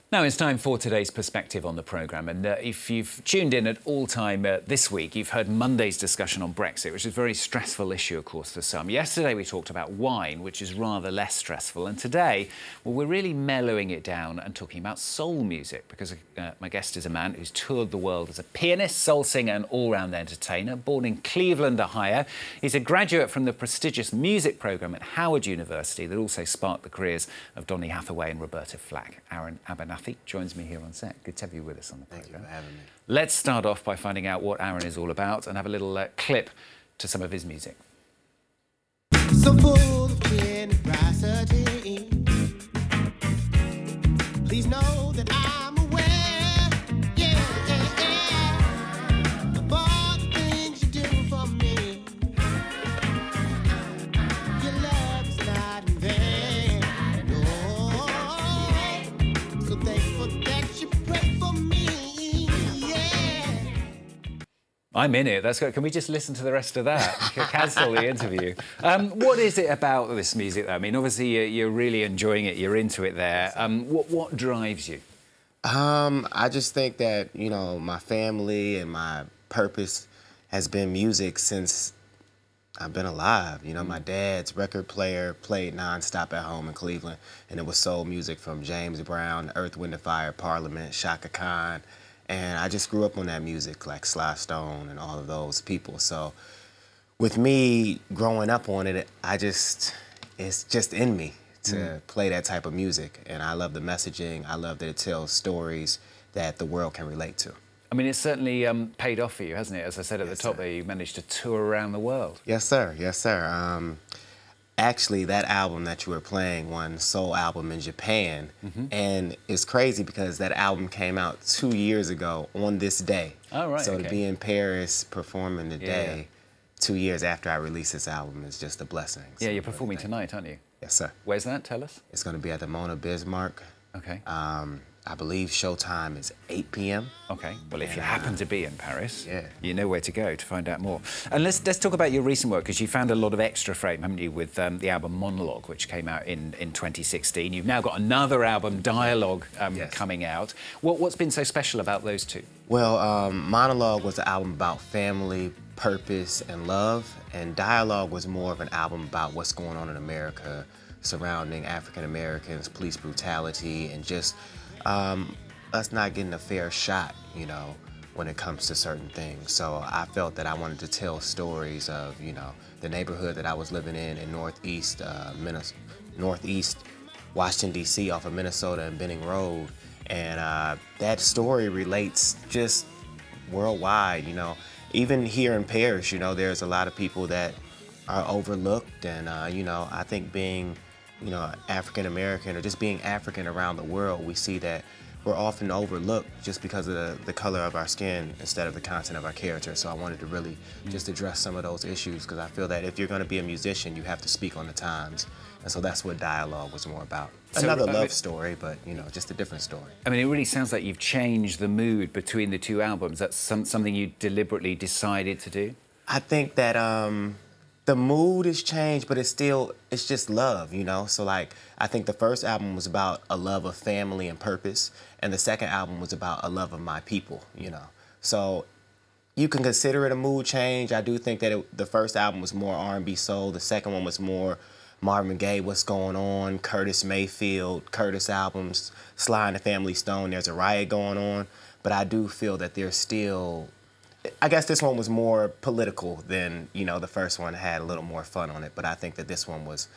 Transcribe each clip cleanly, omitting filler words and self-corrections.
Now it's time for today's perspective on the programme, and if you've tuned in at all time this week, you've heard Monday's discussion on Brexit, which is a very stressful issue, of course, for some. Yesterday we talked about wine, which is rather less stressful, and today, well, we're really mellowing it down and talking about soul music, because my guest is a man who's toured the world as a pianist, soul singer and all-round entertainer. Born in Cleveland, Ohio, he's a graduate from the prestigious music programme at Howard University that also sparked the careers of Donny Hathaway and Roberta Flack. Aaron Abernathy joins me here on set. Good to have you with us on the programme. Thank you for having me. Let's start off by finding out what Aaron is all about and have a little clip to some of his music. So full of generosity. Please know that I'm aware, of all the things you do for me. Your love is not in vain, no. So thankful that you pray for me, I'm in it. That's good. Can we just listen to the rest of that? Cancel the interview. What is it about this music, though? I mean, obviously, you're really enjoying it. You're into it there. What drives you? I just think that, you know, my family and my purpose has been music since I've been alive. You know, my dad's record player played nonstop at home in Cleveland, and it was soul music from James Brown, Earth, Wind and Fire, Parliament, Shaka Khan. And I just grew up on that music, like Sly Stone and all of those people. So with me growing up on it, it's just in me to play that type of music. And I love the messaging. I love that it tells stories that the world can relate to. I mean, it's certainly paid off for you, hasn't it? As I said at the top there, you managed to tour around the world. Yes, sir. Yes, sir. Actually, that album that you were playing won Soul Album in Japan. And it's crazy because that album came out 2 years ago on this day. Oh, right, so okay. to be in Paris performing today, 2 years after I released this album, is just a blessing. Yeah, you're performing tonight, aren't you? Yes, sir. Where's that? Tell us. It's going to be at the Mona Bismarck. Okay. I believe showtime is 8 p.m. Okay. Well, if you happen to be in Paris, Yeah. you know where to go to find out more. And let's talk about your recent work, because you found a lot of extra frame, haven't you, with the album Monologue, which came out in 2016. You've now got another album, Dialogue, coming out. What's been so special about those two? Well, Monologue was an album about family, purpose, and love, and Dialogue was more of an album about what's going on in America surrounding African Americans, police brutality, and just us not getting a fair shot, you know, when it comes to certain things. So I felt that I wanted to tell stories of, you know, the neighborhood that I was living in Northeast Washington, D.C. off of Minnesota and Benning Road. And that story relates just worldwide, you know. Even here in Paris, you know, there's a lot of people that are overlooked. And, you know, I think being, you know, African-American or just being African around the world, we see that we're often overlooked just because of the color of our skin instead of the content of our character. So I wanted to really just address some of those issues, because I feel that if you're going to be a musician, you have to speak on the times. And so that's what Dialogue was more about. Another love story, but, you know, just a different story. I mean, it really sounds like you've changed the mood between the two albums. That's something you deliberately decided to do? I think that the mood has changed, but it's just love, you know? So, like, I think the first album was about a love of family and purpose, and the second album was about a love of my people, you know? So you can consider it a mood change. I do think that the first album was more R&B soul. The second one was more Marvin Gaye, What's Going On, Curtis Mayfield, Curtis albums, Sly and the Family Stone. There's a riot going on, but I do feel that there's still, I guess this one was more political than, you know, the first one had a little more fun on it, but I think that this one was,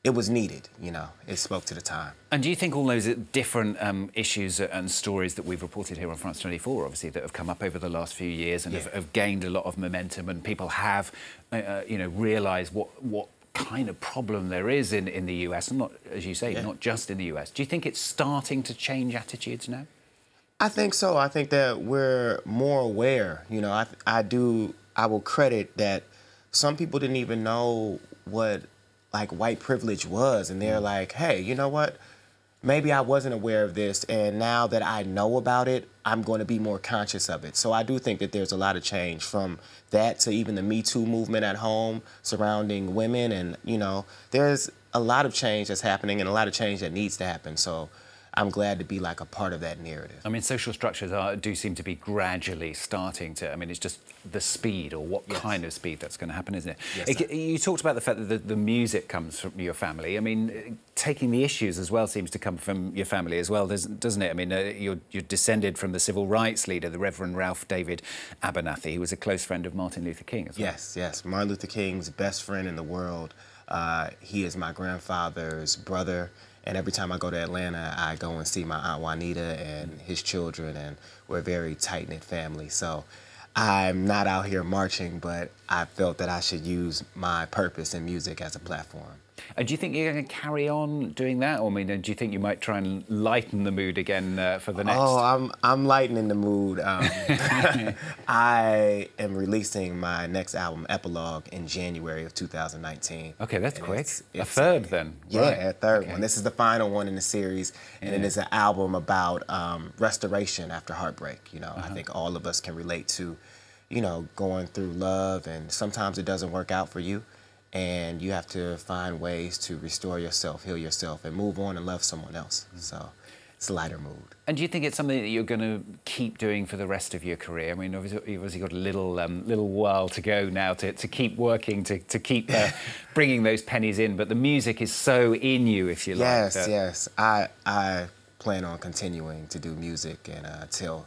it was needed, you know, it spoke to the time. And do you think all those different issues and stories that we've reported here on France 24, obviously, that have come up over the last few years and have gained a lot of momentum, and people have, you know, realised what kind of problem there is in the US, and not, as you say, not just in the US. Do you think it's starting to change attitudes now? I think so. I think that we're more aware. You know, I will credit that some people didn't even know what, like, white privilege was, and they're like, hey, you know what? Maybe I wasn't aware of this, and now that I know about it, I'm going to be more conscious of it. So I do think that there's a lot of change from that to even the Me Too movement at home surrounding women, and, you know, there's a lot of change that's happening and a lot of change that needs to happen. So I'm glad to be like a part of that narrative. I mean, social structures do seem to be gradually starting to, I mean, it's just the speed or what kind of speed that's going to happen, isn't it? Yes, You talked about the fact that the music comes from your family. I mean, taking the issues as well seems to come from your family as well, doesn't it? I mean, you're descended from the civil rights leader, the Reverend Ralph David Abernathy, who was a close friend of Martin Luther King as well. Yes. Martin Luther King's best friend in the world. He is my grandfather's brother. And every time I go to Atlanta, I go and see my Aunt Juanita and his children, and we're a very tight-knit family. So I'm not out here marching, but I felt that I should use my purpose in music as a platform. And do you think you're going to carry on doing that? Or, I mean, do you think you might try and lighten the mood again for the next? Oh, I'm lightening the mood. I am releasing my next album, Epilogue, in January of 2019. Okay, that's quick. It's a third then? Yeah, right. a third one. This is the final one in the series, and it is an album about restoration after heartbreak. You know, I think all of us can relate to, you know, going through love, and sometimes it doesn't work out for you. And you have to find ways to restore yourself, heal yourself, and move on and love someone else. So it's a lighter mood. And do you think it's something that you're going to keep doing for the rest of your career? I mean, obviously you've obviously got a little while to go now to keep working, to keep bringing those pennies in. But the music is so in you, if you like. Yes. I plan on continuing to do music and tell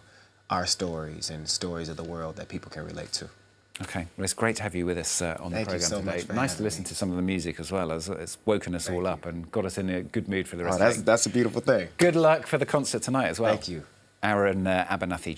our stories and stories of the world that people can relate to. Okay, well, it's great to have you with us on the programme so today. Nice to listen to some of the music as well. It's woken us all up and got us in a good mood for the rest of the day. That's a beautiful thing. Good luck for the concert tonight as well. Thank you. Aaron Abernathy.